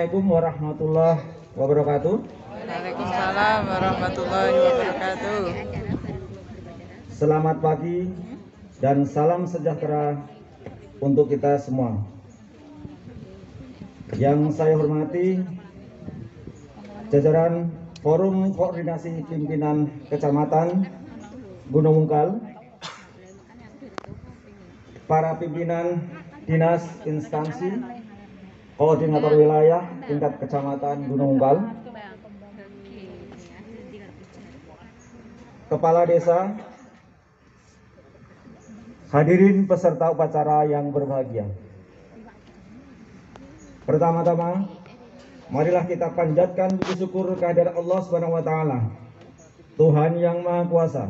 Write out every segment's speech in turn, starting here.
Assalamualaikum warahmatullahi wabarakatuh. Waalaikumsalam warahmatullahi wabarakatuh. Selamat pagi dan salam sejahtera untuk kita semua. Yang saya hormati jajaran Forum Koordinasi Pimpinan Kecamatan Gunung Mungkal, para pimpinan dinas instansi, koordinator wilayah tingkat Kecamatan Gunung Mungkal, kepala desa, hadirin peserta upacara yang berbahagia. Pertama-tama, marilah kita panjatkan puji syukur kehadirat Allah Subhanahu wa taala, Tuhan yang Maha Kuasa,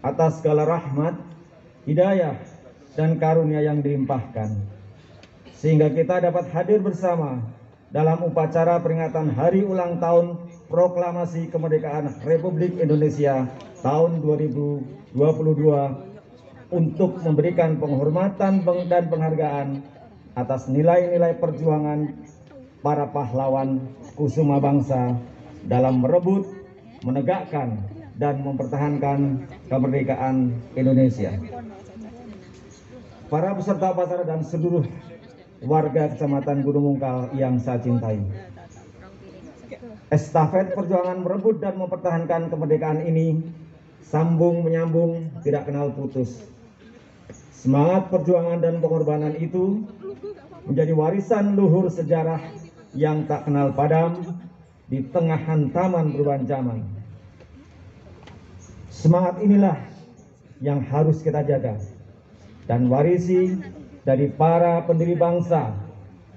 atas segala rahmat, hidayah dan karunia yang dilimpahkan, sehingga kita dapat hadir bersama dalam upacara peringatan hari ulang tahun Proklamasi Kemerdekaan Republik Indonesia tahun 2022 untuk memberikan penghormatan dan penghargaan atas nilai-nilai perjuangan para pahlawan kusuma bangsa dalam merebut, menegakkan, dan mempertahankan kemerdekaan Indonesia. Para peserta upacara dan seluruh warga Kecamatan Gunung Mungkal yang saya cintai, estafet perjuangan merebut dan mempertahankan kemerdekaan ini sambung menyambung, tidak kenal putus. Semangat perjuangan dan pengorbanan itu menjadi warisan luhur sejarah yang tak kenal padam di tengah hantaman perubahan zaman. Semangat inilah yang harus kita jaga dan warisi dari para pendiri bangsa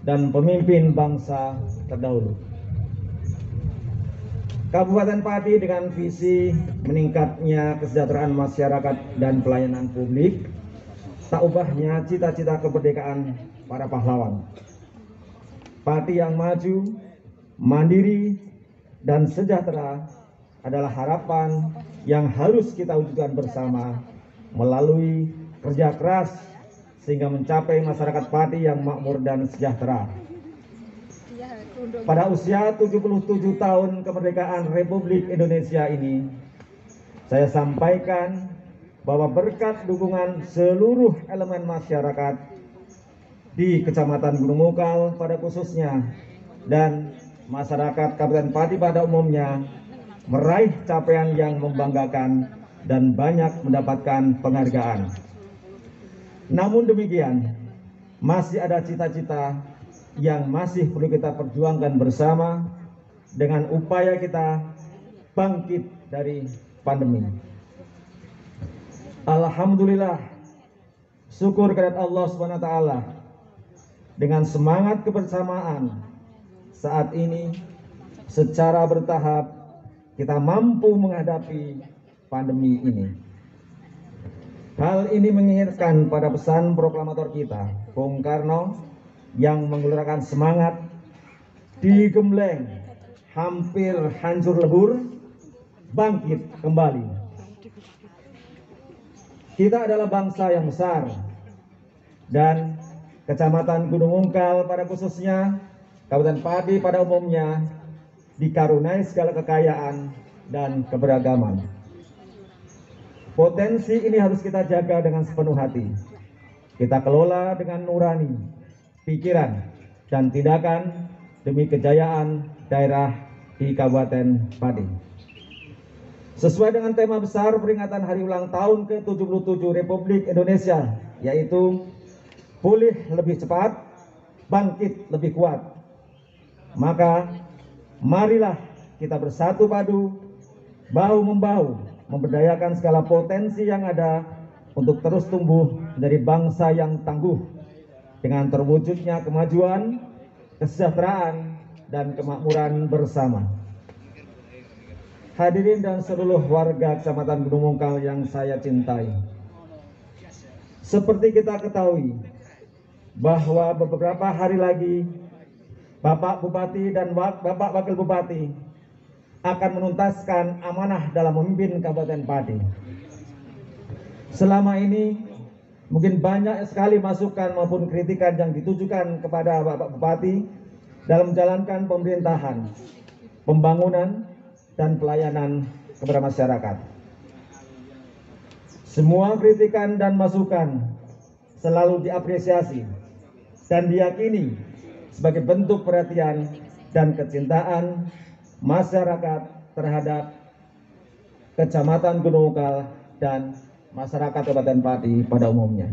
dan pemimpin bangsa terdahulu. Kabupaten Pati dengan visi meningkatnya kesejahteraan masyarakat dan pelayanan publik, tak ubahnya cita-cita kemerdekaan para pahlawan. Pati yang maju, mandiri, dan sejahtera adalah harapan yang harus kita wujudkan bersama melalui kerja keras sehingga mencapai masyarakat Pati yang makmur dan sejahtera. Pada usia 77 tahun kemerdekaan Republik Indonesia ini, saya sampaikan bahwa berkat dukungan seluruh elemen masyarakat di Kecamatan Gunung Mungkal pada khususnya dan masyarakat Kabupaten Pati pada umumnya meraih capaian yang membanggakan dan banyak mendapatkan penghargaan. Namun demikian, masih ada cita-cita yang masih perlu kita perjuangkan bersama dengan upaya kita bangkit dari pandemi. Alhamdulillah, syukur kehadirat Allah SWT, dengan semangat kebersamaan saat ini secara bertahap kita mampu menghadapi pandemi ini. Hal ini mengingatkan pada pesan proklamator kita, Bung Karno, yang menggelorakan semangat digembleng hampir hancur lebur, bangkit kembali. Kita adalah bangsa yang besar dan Kecamatan Gunung Mungkal pada khususnya, Kabupaten Pati pada umumnya dikaruniai segala kekayaan dan keberagaman. Potensi ini harus kita jaga dengan sepenuh hati. Kita kelola dengan nurani, pikiran, dan tindakan demi kejayaan daerah di Kabupaten Pati. Sesuai dengan tema besar peringatan hari ulang tahun ke-77 Republik Indonesia, yaitu pulih lebih cepat, bangkit lebih kuat. Maka marilah kita bersatu padu, bahu-membahu, memberdayakan segala potensi yang ada untuk terus tumbuh menjadi bangsa yang tangguh dengan terwujudnya kemajuan, kesejahteraan, dan kemakmuran bersama. Hadirin dan seluruh warga Kecamatan Gunung Mungkal yang saya cintai, seperti kita ketahui bahwa beberapa hari lagi Bapak Bupati dan Bapak Wakil Bupati akan menuntaskan amanah dalam memimpin Kabupaten Pati. Selama ini mungkin banyak sekali masukan maupun kritikan yang ditujukan kepada Bapak Bupati dalam menjalankan pemerintahan, pembangunan, dan pelayanan kepada masyarakat. Semua kritikan dan masukan selalu diapresiasi dan diyakini sebagai bentuk perhatian dan kecintaan masyarakat terhadap Kecamatan Gunung Ukal dan masyarakat Kabupaten Pati pada umumnya.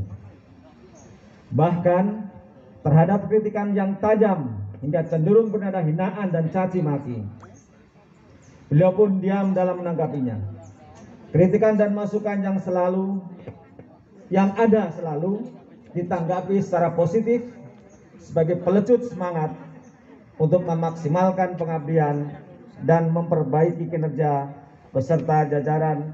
Bahkan terhadap kritikan yang tajam hingga cenderung bernada hinaan dan caci maki, beliau pun diam dalam menanggapinya. Kritikan dan masukan yang ada selalu ditanggapi secara positif sebagai pelecut semangat untuk memaksimalkan pengabdian dan memperbaiki kinerja beserta jajaran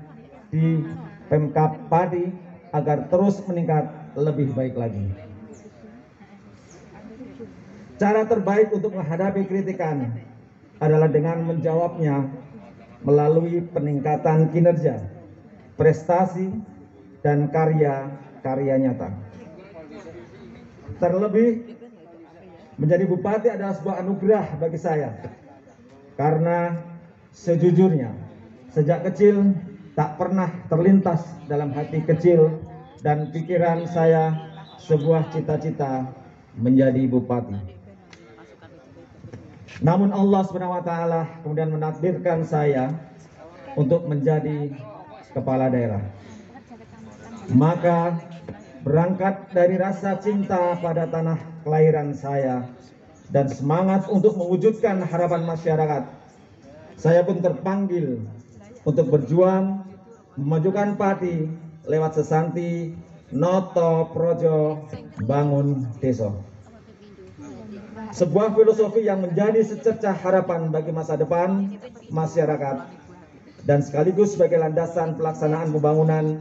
di Pemkab Pati agar terus meningkat lebih baik lagi. Cara terbaik untuk menghadapi kritikan adalah dengan menjawabnya melalui peningkatan kinerja, prestasi, dan karya-karya nyata. Terlebih, menjadi bupati adalah sebuah anugerah bagi saya, karena sejujurnya sejak kecil tak pernah terlintas dalam hati kecil dan pikiran saya sebuah cita-cita menjadi bupati. Namun Allah SWT kemudian menakdirkan saya untuk menjadi kepala daerah. Maka berangkat dari rasa cinta pada tanah kelahiran saya dan semangat untuk mewujudkan harapan masyarakat, saya pun terpanggil untuk berjuang memajukan Pati lewat sesanti Noto Projo Bangun Desa. Sebuah filosofi yang menjadi secercah harapan bagi masa depan masyarakat dan sekaligus sebagai landasan pelaksanaan pembangunan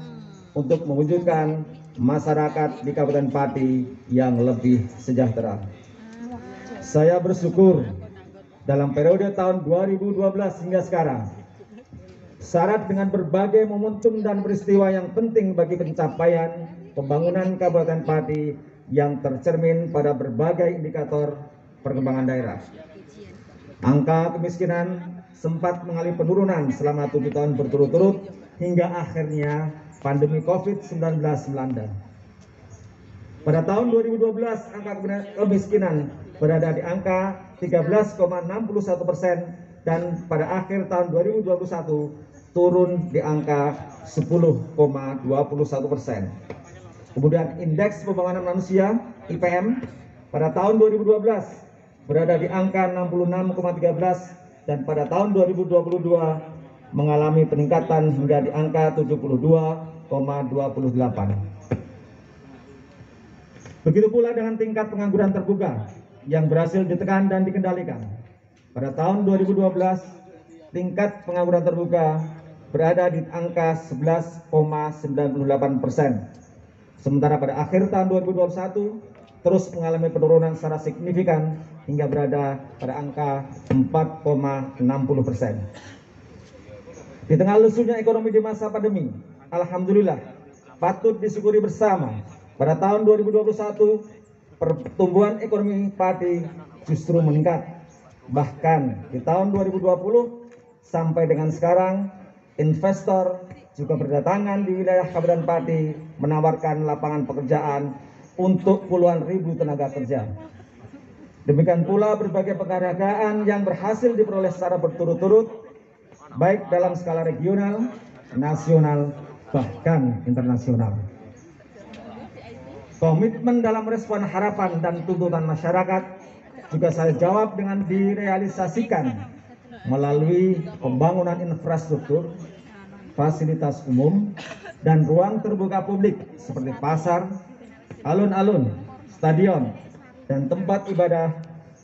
untuk mewujudkan masyarakat di Kabupaten Pati yang lebih sejahtera. Saya bersyukur dalam periode tahun 2012 hingga sekarang, syarat dengan berbagai momentum dan peristiwa yang penting bagi pencapaian pembangunan Kabupaten Pati yang tercermin pada berbagai indikator perkembangan daerah. Angka kemiskinan sempat mengalami penurunan selama 7 tahun berturut-turut hingga akhirnya pandemi COVID-19 melanda. Pada tahun 2012 angka kemiskinan berada di angka 13,61% dan pada akhir tahun 2021 turun di angka 10,21%. Kemudian indeks pembangunan manusia IPM pada tahun 2012 berada di angka 66,13 dan pada tahun 2022 mengalami peningkatan hingga di angka 72,28. Begitu pula dengan tingkat pengangguran terbuka yang berhasil ditekan dan dikendalikan. Pada tahun 2012 tingkat pengangguran terbuka berada di angka 11,98%. Sementara pada akhir tahun 2021 terus mengalami penurunan secara signifikan hingga berada pada angka 4,60%. Di tengah lesunya ekonomi di masa pandemi, alhamdulillah patut disyukuri bersama pada tahun 2021 pertumbuhan ekonomi Pati justru meningkat. Bahkan di tahun 2020 sampai dengan sekarang investor juga berdatangan di wilayah Kabupaten Pati menawarkan lapangan pekerjaan untuk puluhan ribu tenaga kerja. Demikian pula berbagai penghargaan yang berhasil diperoleh secara berturut-turut, baik dalam skala regional, nasional, bahkan internasional. Komitmen dalam respon harapan dan tuntutan masyarakat juga saya jawab dengan direalisasikan melalui pembangunan infrastruktur, fasilitas umum, dan ruang terbuka publik seperti pasar, alun-alun, stadion, dan tempat ibadah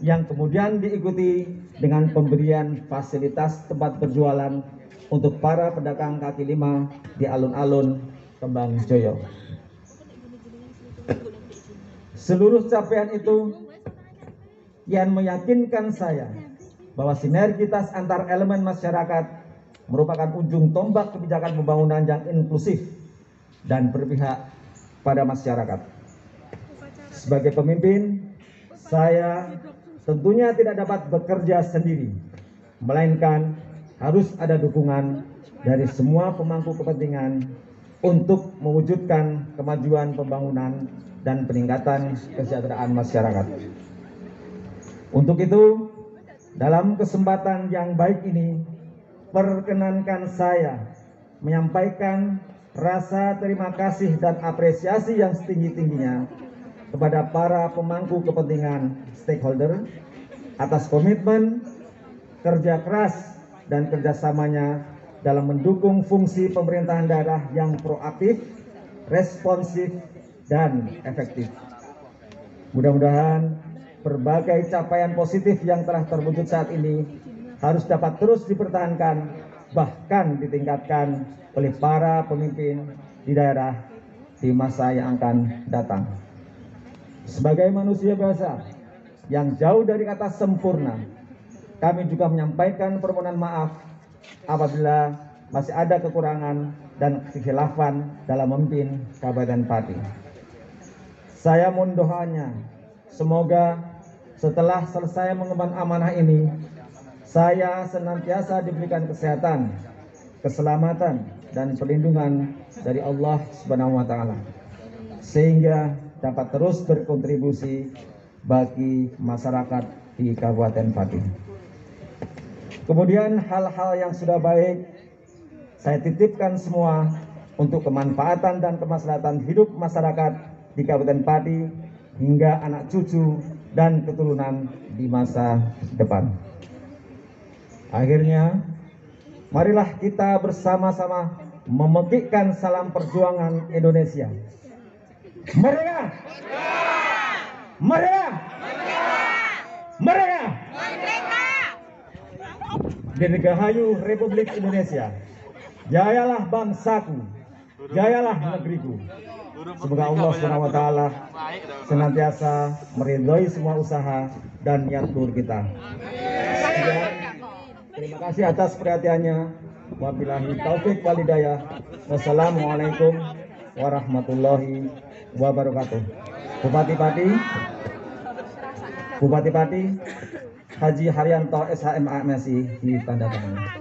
yang kemudian diikuti dengan pemberian fasilitas tempat berjualan untuk para pedagang kaki lima di alun-alun Kembang Joyo. Seluruh capaian itu yang meyakinkan saya bahwa sinergitas antar elemen masyarakat merupakan ujung tombak kebijakan pembangunan yang inklusif dan berpihak pada masyarakat. Sebagai pemimpin, saya tentunya tidak dapat bekerja sendiri, melainkan harus ada dukungan dari semua pemangku kepentingan untuk mewujudkan kemajuan pembangunan dan peningkatan kesejahteraan masyarakat. Untuk itu, dalam kesempatan yang baik ini, perkenankan saya menyampaikan rasa terima kasih dan apresiasi yang setinggi-tingginya kepada para pemangku kepentingan stakeholder atas komitmen, kerja keras, dan kerjasamanya dalam mendukung fungsi pemerintahan daerah yang proaktif, responsif, dan efektif. Mudah-mudahan berbagai capaian positif yang telah terwujud saat ini harus dapat terus dipertahankan, bahkan ditingkatkan oleh para pemimpin di daerah di masa yang akan datang. Sebagai manusia biasa yang jauh dari kata sempurna, kami juga menyampaikan permohonan maaf apabila masih ada kekurangan dan kekhilafan dalam memimpin Kabupaten Pati. Saya mohon doanya, semoga setelah selesai mengemban amanah ini, saya senantiasa diberikan kesehatan, keselamatan, dan perlindungan dari Allah Subhanahu wa Ta'ala, sehingga dapat terus berkontribusi bagi masyarakat di Kabupaten Pati. Kemudian hal-hal yang sudah baik saya titipkan semua untuk kemanfaatan dan kemaslahatan hidup masyarakat di Kabupaten Pati hingga anak cucu dan keturunan di masa depan. Akhirnya, marilah kita bersama-sama memekikkan salam perjuangan Indonesia. Merdeka! Merdeka! Merdeka! Dirgahayu Republik Indonesia. Jayalah bangsaku, jayalah negeriku. Semoga Allah SWT senantiasa meridhoi semua usaha dan niat luhur kita. Terima kasih atas perhatiannya. Wabillahi taufik wal hidayah. Wassalamualaikum warahmatullahi wabarakatuh. Bupati Pati Haji Haryanto SHM MSI ditandatangani.